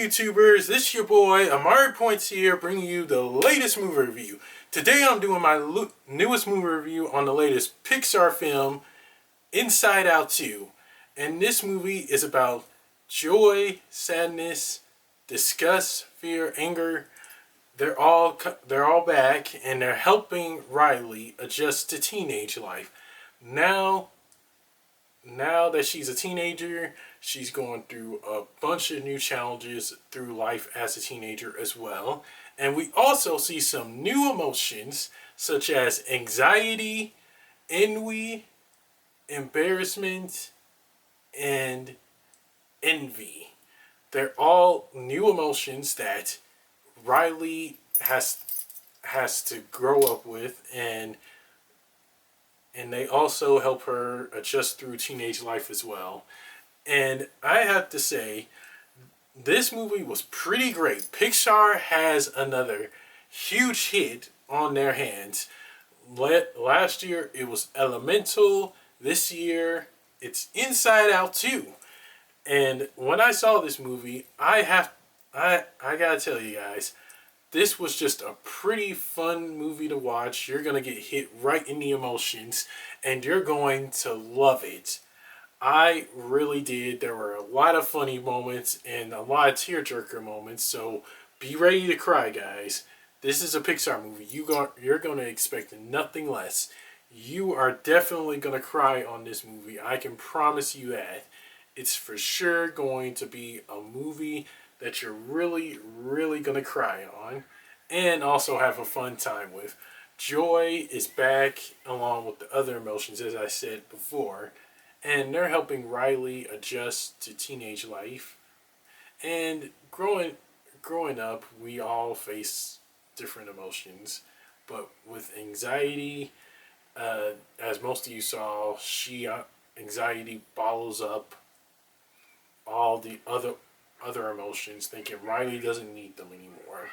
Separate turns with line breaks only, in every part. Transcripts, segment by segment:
YouTubers? This is your boy Amari Points here, bringing you the latest movie review. Today I'm doing my newest movie review on the latest Pixar film, Inside Out 2. And this movie is about joy, sadness, disgust, fear, anger. They're all back, and they're helping Riley adjust to teenage life. Now now that she's a teenager, she's going through a bunch of new challenges through life as a teenager as well. And we also see some new emotions such as anxiety, envy, embarrassment, and envy. They're all new emotions that Riley has to grow up with, and they also help her adjust through teenage life as well. And I have to say, this movie was pretty great. Pixar has another huge hit on their hands. Last year it was Elemental. This year it's Inside Out 2. And when I saw this movie, I gotta tell you guys, this was just a pretty fun movie to watch. You're going to get hit right in the emotions, and you're going to love it. I really did. There were a lot of funny moments and a lot of tearjerker moments, so be ready to cry, guys. This is a Pixar movie. You're going to expect nothing less. You are definitely going to cry on this movie. I can promise you that. It's for sure going to be a movie that you're really, really going to cry on and also have a fun time with. Joy is back along with the other emotions, as I said before, and they're helping Riley adjust to teenage life. And growing up, we all face different emotions, but with anxiety, as most of you saw, anxiety bottles up all the other emotions, thinking Riley doesn't need them anymore.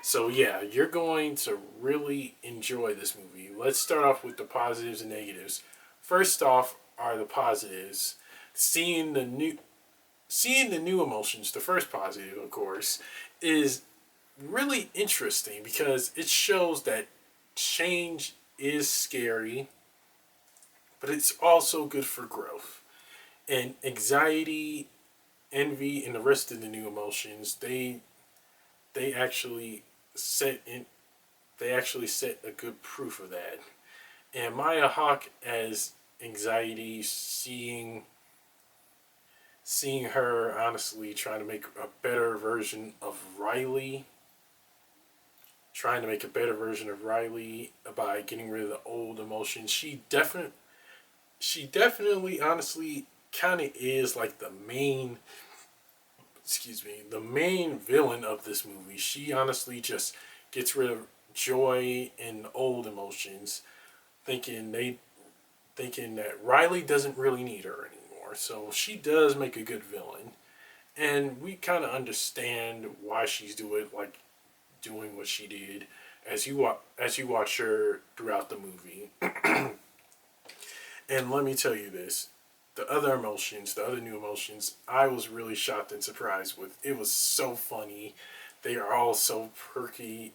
So yeah, you're going to really enjoy this movie. Let's start off with the positives and negatives. First off are the positives. Seeing the new emotions, the first positive, of course, is really interesting because it shows that change is scary, but it's also good for growth. And anxiety, envy, and the rest of the new emotions, they actually set in they actually set a good proof of that. And Maya Hawke as anxiety, seeing her honestly trying to make a better version of Riley, by getting rid of the old emotions. She definitely honestly kind of is like the main villain of this movie. She honestly just gets rid of joy and old emotions, thinking that Riley doesn't really need her anymore. So she does make a good villain, and we kind of understand why she's doing what she did as you watch her throughout the movie. And let me tell you this, the other new emotions, I was really shocked and surprised with. It was so funny. They are all so quirky,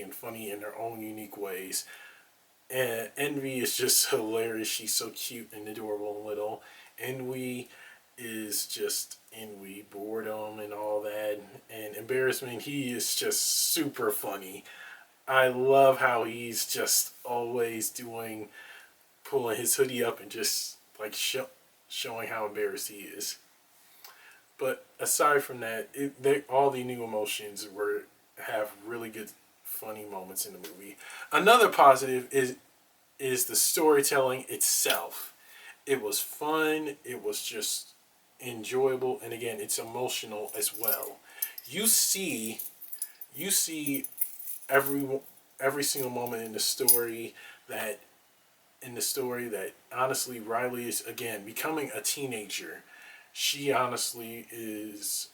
and funny in their own unique ways. And Envy is just hilarious. She's so cute and adorable and little. Envy is just Envy, boredom and all that. And Embarrassment, he is just super funny. I love how he's just always pulling his hoodie up and just like showing how embarrassed he is. But aside from that, all the new emotions have really good, funny moments in the movie. Another positive is the storytelling itself. It was fun. It was just enjoyable, and again, it's emotional as well. You see, you see every single moment that in the story that honestly Riley is again becoming a teenager. She honestly is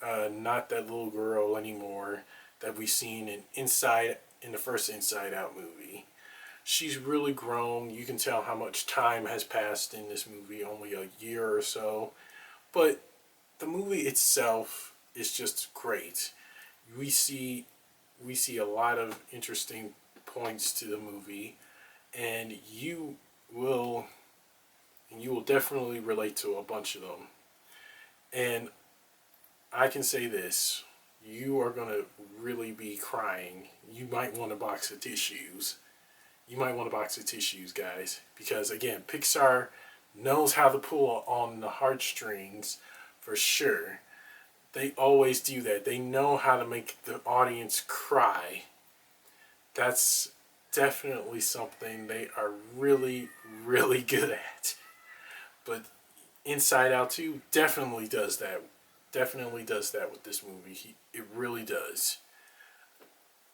not that little girl anymore that we seen in the first Inside Out movie. She's really grown. You can tell how much time has passed in this movie, only a year or so. But the movie itself is just great. We see we see a lot of interesting points to the movie, and will you will definitely relate to a bunch of them. And I can say this: you are gonna really be crying. You might want a box of tissues. You might want a box of tissues, guys, because again, Pixar knows how to pull on the heartstrings for sure. They always do that. They know how to make the audience cry. That's definitely something they are really, really good at. But Inside Out 2 definitely does that. Definitely does that with this movie. It really does.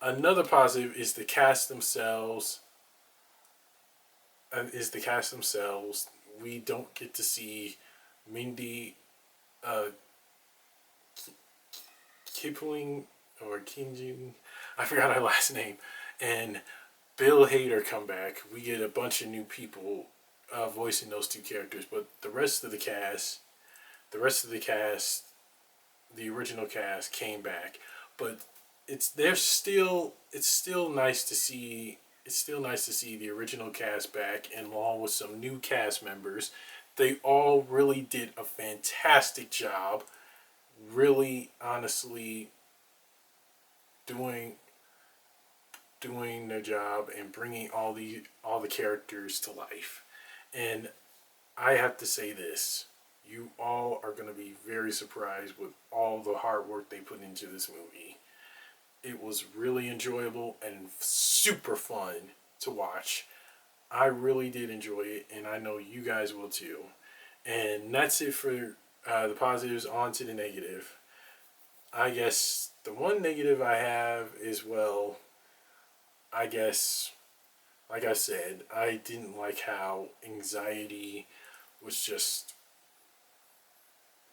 Another positive is the cast themselves. We don't get to see Mindy uh, Kipling or Kinjin. I forgot her last name. And Bill Hader come back. We get a bunch of new people voicing those two characters, but the original cast came back. But it's still nice to see. It's still nice to see the original cast back, and along with some new cast members. They all really did a fantastic job. Really, honestly, doing their job and bringing all the characters to life. And I have to say this: you all are going to be very surprised with all the hard work they put into this movie. It was really enjoyable and super fun to watch. I really did enjoy it, and I know you guys will too. And that's it for the positives. On to the negative. I guess the one negative I have is, well, I guess, like I said, I didn't like how anxiety was just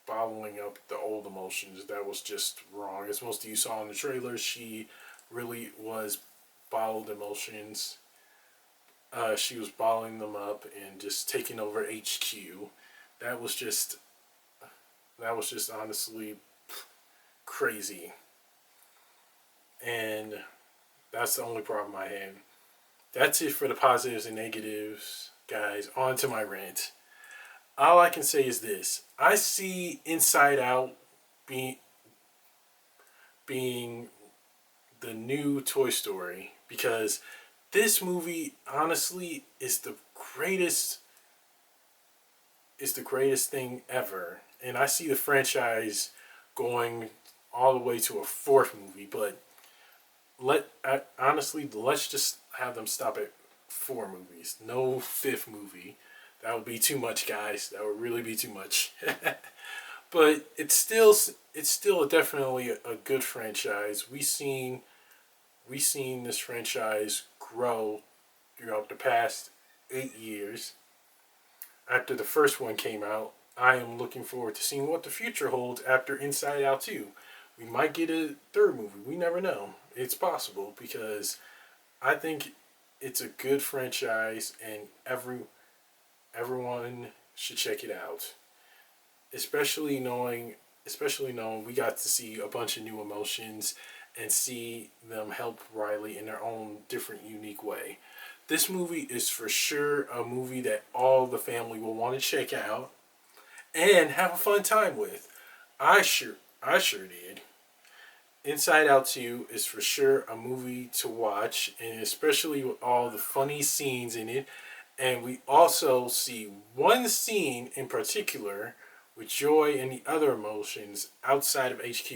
bottling up the old emotions. That was just wrong. As most of you saw in the trailer, she really was bottled emotions. She was bottling them up and just taking over HQ. That was just honestly crazy. And that's the only problem I had. That's it for the positives and negatives, guys. On to my rant. All I can say is this: I see Inside Out being being the new Toy Story, because this movie honestly is the greatest thing ever. And I see the franchise going all the way to a fourth movie, but honestly, let's just have them stop at four movies. No fifth movie. That would be too much, guys. That would really be too much. But it's still definitely a good franchise. We seen this franchise grow throughout the past 8 years. After the first one came out, I am looking forward to seeing what the future holds after Inside Out 2. We might get a third movie. We never know. It's possible, because I think it's a good franchise, and everyone should check it out. Especially knowing we got to see a bunch of new emotions and see them help Riley in their own different unique way. This movie is for sure a movie that all the family will want to check out and have a fun time with. I sure did. Inside Out 2 is for sure a movie to watch, and especially with all the funny scenes in it. And we also see one scene in particular with joy and the other emotions outside of HQ.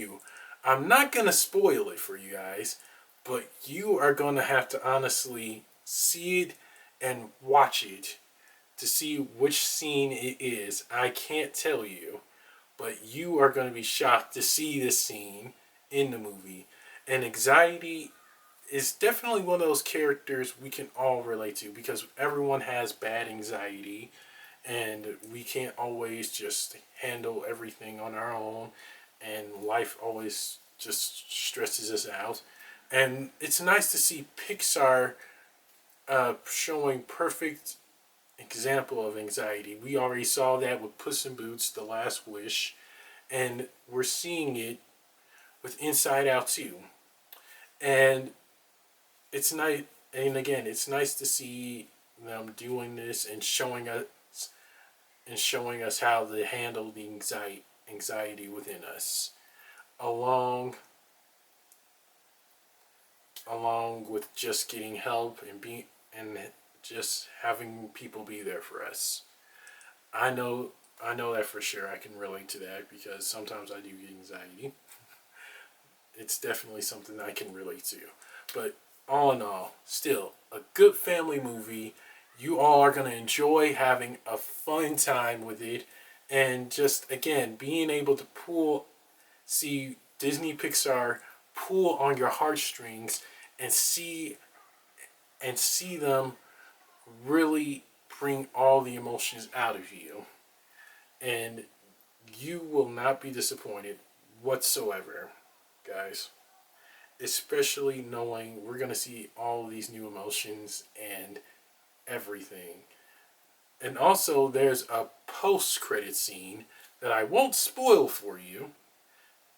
I'm not going to spoil it for you guys, but you are going to have to honestly see it and watch it to see which scene it is. I can't tell you, but you are going to be shocked to see this scene in the movie. And Anxiety is definitely one of those characters we can all relate to, because everyone has bad anxiety and we can't always just handle everything on our own, and life always just stresses us out. And it's nice to see Pixar showing perfect example of anxiety. We already saw that with Puss in Boots: The Last Wish, and we're seeing it with Inside Out 2. And it's nice, and again, it's nice to see them doing this and showing us how to handle the anxiety within us, along with just getting help and just having people be there for us. I know that for sure. I can relate to that because sometimes I do get anxiety. It's definitely something I can relate to. But all in all, still a good family movie. You all are going to enjoy having a fun time with it. And just, again, being able to see Disney.Pixar pull on your heartstrings and see them really bring all the emotions out of you. And you will not be disappointed whatsoever, guys. Especially knowing we're going to see all these new emotions and everything. And also, there's a post-credit scene that I won't spoil for you.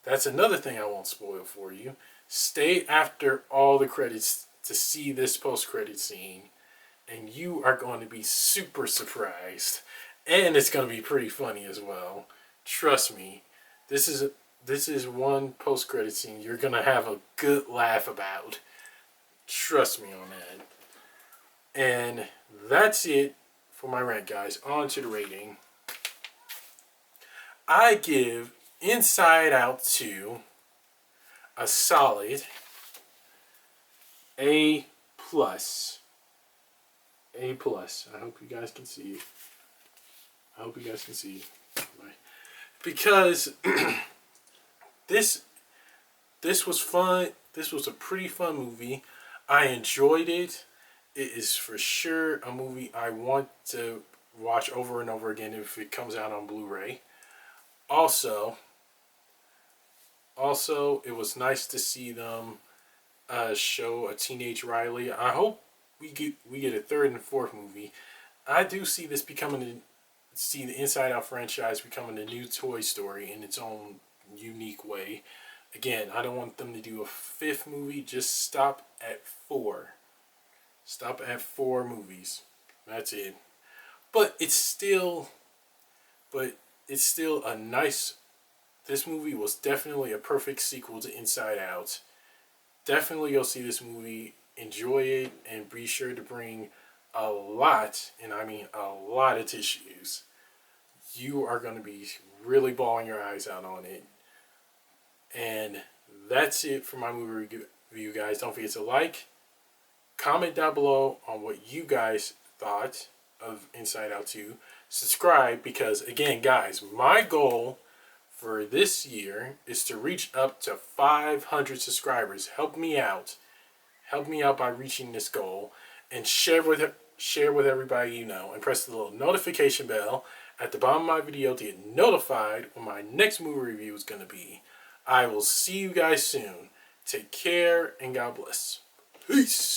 That's another thing I won't spoil for you. Stay after all the credits to see this post-credit scene, and you are going to be super surprised. And it's going to be pretty funny as well. Trust me, this is one post-credit scene you're going to have a good laugh about. Trust me on that. And that's it for my rant, guys. On to the rating. I give Inside Out 2 a solid A+. A+. I hope you guys can see it. Because this was fun. This was a pretty fun movie. I enjoyed it. It is for sure a movie I want to watch over and over again if it comes out on Blu-ray. Also, it was nice to see them show a teenage Riley. I hope we get a third and fourth movie. I do see this see the Inside Out franchise becoming a new Toy Story in its own unique way. Again, I don't want them to do a fifth movie. Just stop at 4. Stop at 4 movies. That's it. But it's still a nice. This movie was definitely a perfect sequel to Inside Out. Definitely go see this movie, enjoy it, and be sure to bring a lot, and I mean a lot of tissues. You are going to be really bawling your eyes out on it. And that's it for my movie review, guys. Don't forget to like, comment down below on what you guys thought of Inside Out 2. Subscribe because, again, guys, my goal for this year is to reach up to 500 subscribers. Help me out. Help me out by reaching this goal. And share with everybody you know. And press the little notification bell at the bottom of my video to get notified when my next movie review is going to be. I will see you guys soon. Take care and God bless. Peace.